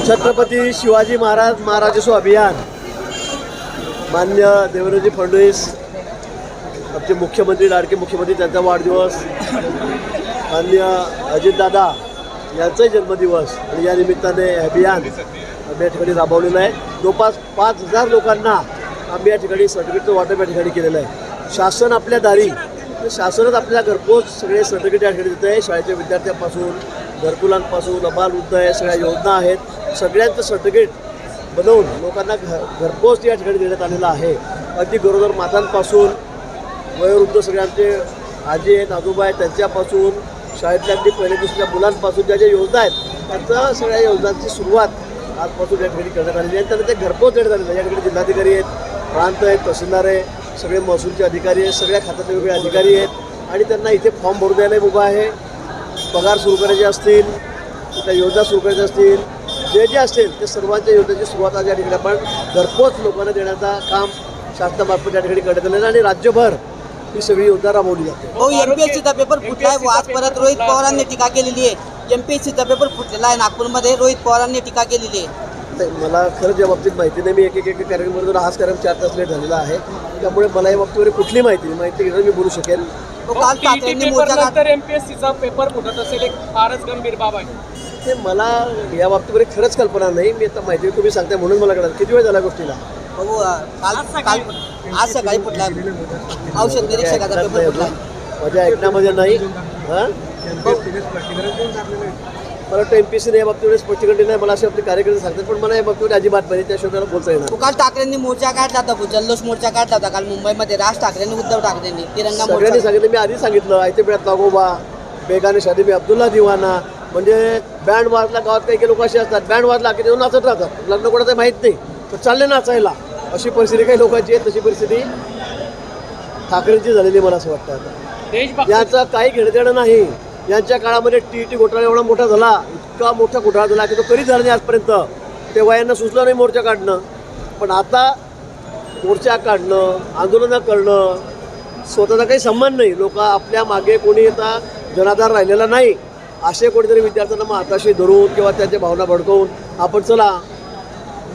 छत्रपती शिवाजी महाराजोत्सव अभियान मान्य देवेंद्रजी फडणवीस आमचे मुख्यमंत्री लाडके मुख्यमंत्री त्यांचा वाढदिवस मान्य अजितदादा यांचाही जन्मदिवस आणि या निमित्ताने अभियान आम्ही या ठिकाणी राबवलेलं आहे. जवळपास 5,000 लोकांना आम्ही या ठिकाणी सर्टिफिकेटचं वाटप या ठिकाणी केलेलं आहे. शासन आपल्या दारी शासनच आपल्याला घरपोच सगळे सर्टिफिकेट या ठिकाणी देत आहे. शाळेच्या विद्यार्थ्यांपासून घरकुलांपासून अबालवृद्ध आहे सगळ्या योजना आहेत सगळ्यांचं सर्टिफिकेट बनवून लोकांना घरपोच या ठिकाणी देण्यात आलेलं आहे. अगदी गरोदर मातांपासून वयोवृद्ध सगळ्यांचे आजी आहेत आजोबा आहेत त्यांच्यापासून शाळेतल्या अगदी पहिल्या दुसऱ्या मुलांपासून ज्या ज्या योजना आहेत त्यांचं सगळ्या योजनांची सुरुवात आजपासून या ठिकाणी करण्यात आलेली आहे. त्यांना ते घरपोच देण्यात आलेलं आहे. या ठिकाणी जिल्हाधिकारी आहेत प्रांत आहेत तहसीलदार आहे सगळे महसूलचे अधिकारी आहेत सगळ्या खात्यातले वेगळे अधिकारी आहेत आणि त्यांना इथे फॉर्म भरून द्यायला उभा आहे. पगार सुरू करायचे असतील त्या योजना सुरू करायच्या असतील जे असतील ते सर्वांच्या योजनेची सुरुवात आज या ठिकाणी आपण घरपोच लोकांना देण्याचं काम शासनामार्फत या ठिकाणी करण्यात आलेलं आणि राज्यभर ही सगळी योजना राबवली जाते. एमपीएससीचा पेपर फुटला आहे. आज परत रोहित पवारांनी टीका केलेली आहे. एमपीएससीचा पेपर फुटलेला आहे नागपूरमध्ये रोहित पवारांनी टीका केलेली आहे. मला खरंच या बाबतीत माहिती नाही. मी एक कार्यक्रमावर हाच कार्यक्रम 4 तास लेट झालेला आहे त्यामुळे मला या बाबतीवर कुठली माहिती घेऊन मी बोलू शकेल. काल ठाकरेंनी मोर्चा एमपीएससीचा पेपर फुटत असेल एक फारच गंभीर बाब आहे. ते मला या बाबतीवर खरंच कल्पना नाही. मी आता माहिती तुम्ही सांगताय म्हणून मला कळलं. किती वेळ झाला गोष्टीला? आज सकाळी फुटला औषध निरीक्षकाचा पेपर फुटला माझ्या ऐकण्यामध्ये नाही. मला वाटतं एमपीएससीने या बाबतीवर स्पष्टीकरण नाही. मला असे आपले कार्यकर्ते सांगतात पण मला या बाबतीवर अजिबात पाहिजे त्याशिवाय त्याला बोलता येणार. काल ठाकरेंनी मोर्चा काढला होता जल्लोष मोर्चा काढला होता काल मुंबईमध्ये राज ठाकरेंनी उद्धव ठाकरेंनी तिरंगा सगळ्यांनी सांगितलं. मी आधी सांगितलं आयते पिढ्यात लागोबा बेगाने शादी मी अब्दुल्ला दिवाना म्हणजे बँड वाजला गावात काही लोक असे असतात बँड वाजला की ते नाचत राहतात लग्न कोणाचं माहीत नाही तर चालले नाचायला अशी परिस्थिती काही लोकांची आहे. तशी परिस्थिती ठाकरेंची झालेली मला असं वाटतं. आता याचं काही घेणं नाही. यांच्या काळामध्ये टी घोटाळा एवढा मोठा झाला इतका मोठा घोटाळा झाला की तो कधीच झाला नाही आजपर्यंत. तेव्हा यांना सुचलं नाही मोर्चा काढणं पण आता मोर्चा काढणं आंदोलनं करणं स्वतःचा काही संबंध नाही. लोक आपल्या मागे कोणी आता जनाधार राहिलेला नाही असे कोणीतरी विद्यार्थ्यांना मग हाताशी धरून किंवा त्यांच्या भावना भडकवून आपण चला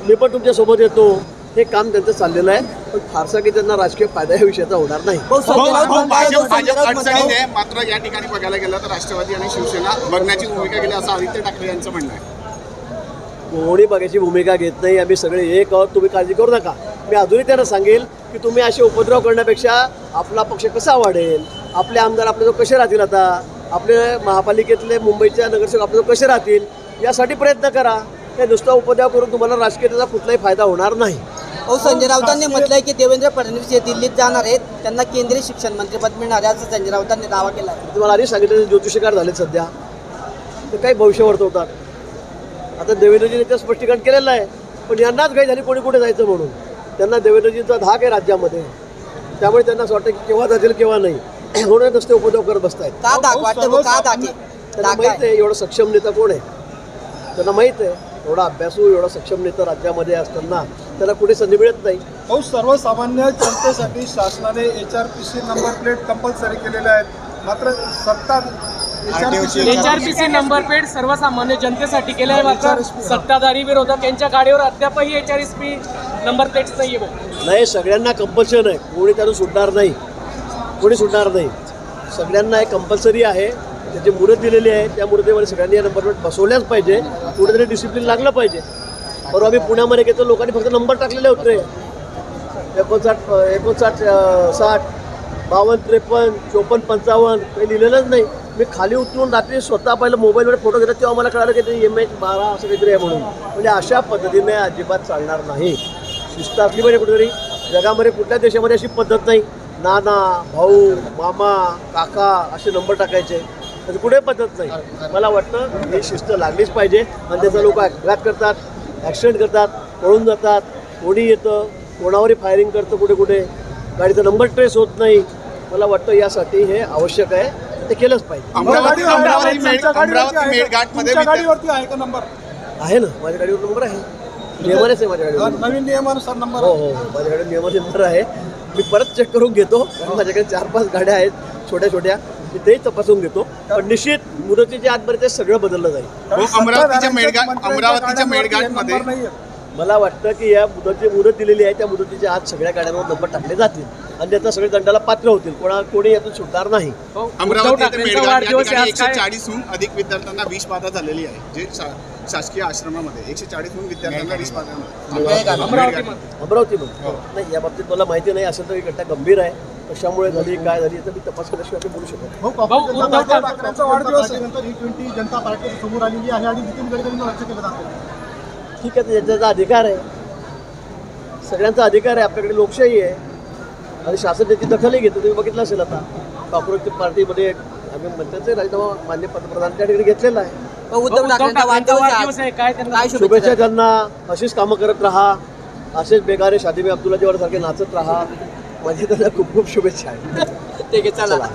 मी पण तुमच्यासोबत येतो हे काम त्यांचं चाललेलं आहे. पण फारसा की त्यांना राजकीय फायदा या विषयाचा होणार नाही. मात्र या ठिकाणी बघायला गेलं तर राष्ट्रवादी आणि शिवसेना बघण्याची भूमिका गेली असं आदित्य ठाकरे यांचं म्हणणं आहे. कोणी बघायची भूमिका घेत नाही. आम्ही सगळे एक आहोत. तुम्ही काळजी करू नका. मी अजूनही त्यांना सांगेल की तुम्ही असे उपद्रव करण्यापेक्षा आपला पक्ष कसा वाढेल आपले आमदार आपल्याजवळ कसे राहतील आता आपले महापालिकेतले मुंबईच्या नगरसेवक आपल्याजवळ कसे राहतील यासाठी प्रयत्न करा. हे नुसता उपद्रव करून तुम्हाला राजकीय त्याचा कुठलाही फायदा होणार नाही. संजय राऊतांनी म्हटलंय की देवेंद्र फडणवीस हे दिल्लीत जाणार आहेत त्यांना केंद्रीय शिक्षण मंत्रिपद मिळणार आहे असं संजय राऊतांनी दावा केला आहे. तुम्हाला आधी सांगितलं ज्योतिषकार झाले सध्या तर काही भविष्य वर्तवतात. आता देवेंद्रजीने ते स्पष्टीकरण केलेलं आहे पण यांनाच काही झाली कोणी कुठे जायचं म्हणून त्यांना देवेंद्रजींचा धाक आहे राज्यामध्ये त्यामुळे त्यांना असं वाटतं की केव्हा जातील केव्हा नाही म्हणून नुसते उपद्रव करत बसतायत. का धाक वाटतं का धाक त्यांना माहीत आहे एवढं सक्षम नेता कोण आहे. त्यांना माहीत आहे एवढा अभ्यासू एवढा सक्षम नेता राज्यामध्ये असताना त्याला कुठे संधी मिळत नाही. सर्वसामान्य जनतेसाठी शासनाने HRPC नंबर प्लेट कंपल्सरी केलेल्या आहेत मात्र HRPC नंबर प्लेट सर्वसामान्य जनतेसाठी केले आहे मात्र सत्ताधारी विरोधक यांच्या गाडीवर अद्यापही HRPC नंबर प्लेट्स नाही आहे. नाही सगळ्यांना कंपल्शन आहे. कोणी त्यातून सुटणार नाही. कोणी सुटणार नाही. सगळ्यांना हे कंपल्सरी आहे. त्याची मुदत दिलेली आहे त्या मुदतीमध्ये सगळ्यांनी या नंबर प्लेट बसवल्याच पाहिजे. कुठेतरी डिसिप्लिन लागलं पाहिजे. बरोबर आम्ही पुण्यामध्ये घेतो लोकांनी फक्त नंबर टाकलेले होते 59 60 52 53 54 55 काही लिहिलेलंच नाही. मी खाली उतरून रात्री स्वतः पहिलं मोबाईलवर फोटो घेतात तेव्हा मला कळालं की ते MH12 असं काहीतरी आहे म्हणून. म्हणजे अशा पद्धतीने अजिबात चालणार नाही. शिस्त असली पाहिजे कुठेतरी. जगामध्ये कुठल्या देशामध्ये अशी पद्धत नाही. नाना भाऊ मामा काका असे नंबर टाकायचे त्याची कुठे पद्धत नाही. मला वाटतं ही शिस्त लागलीच पाहिजे आणि त्याचा लोक अपघात करतात ॲक्सिडेंट करतात पळून जातात कोणी येतं कोणावरही फायरिंग करतं कुठे कुठे गाडीचा नंबर ट्रेस होत नाही. मला वाटतं यासाठी हे आवश्यक आहे ते केलंच पाहिजे. आहे ना माझ्या गाडीवर नंबर आहे. नियमानेच आहे माझ्या गाडीवर नवीन नियमानुसार नंबर. हो माझ्या गाडीवर नियमाने नंबर आहे. मी परत चेक करून घेतो कारण माझ्याकडे 4-5 गाड्या आहेत छोट्या छोट्या मी तेही तपासून घेतो पण निश्चित मुदतीच्या आतमध्ये ते सगळं बदललं जाईल हो, अमरावतीच्या मेळघाटमध्ये नाहीये. मला वाटतं की या मुदत दिलेली आहे त्या मुदतीच्या आत सगळ्या गाड्यांवर नंबर टाकले जातील आणि त्याचा सगळे दंडाला पात्र होतील कोणी यातून सुटणार नाही उद्धव अमरावती ते ठाकरेंचा मेळघाट या वाढदिवस ठिकाणी आहे, आज काय 140हून अधिक विद्यार्थ्यांना विषबाधा झालेली आहे जे शासकीय आश्रमामध्ये 140हून विद्यार्थ्यांना विषबाधा अमरावतीमध्ये नाही या बाबतीत मला माहिती नाही असेल तर ही घटना गंभीर आहे कशामुळे झाली काय झाली तर मी तपास केल्याशिवाय काही बोलू शकत हो, भाऊ, उद्धव ठाकरेंचा वाढदिवस आहे. नंतर ही जनता पार्टी समोर आलेली आहे आणि नितीन गडकरींना लक्ष केलं जातं. ठीक आहे त्याचा अधिकार आहे सगळ्यांचा अधिकार आहे आपल्याकडे लोकशाही आहे आणि शासन त्याची दखलही घेतो तुम्ही बघितलं असेल आता काँग्रेस पार्टीमध्ये आम्ही मंत्र्यांचे राजीनामा मान्य पंतप्रधान त्या ठिकाणी घेतलेला आहे पण उद्धव ठाकरेंचा वाढदिवस वाढदिवस आहे, काय आहे त्यांना काय शुभेच्छा शुभेच्छा त्यांना अशीच कामं करत राहा असेच बेगारे शादी में अब्दुल्ला सारखे नाचत राहा माझी त्यांना खूप खूप शुभेच्छा आहेत ठीक आहे चला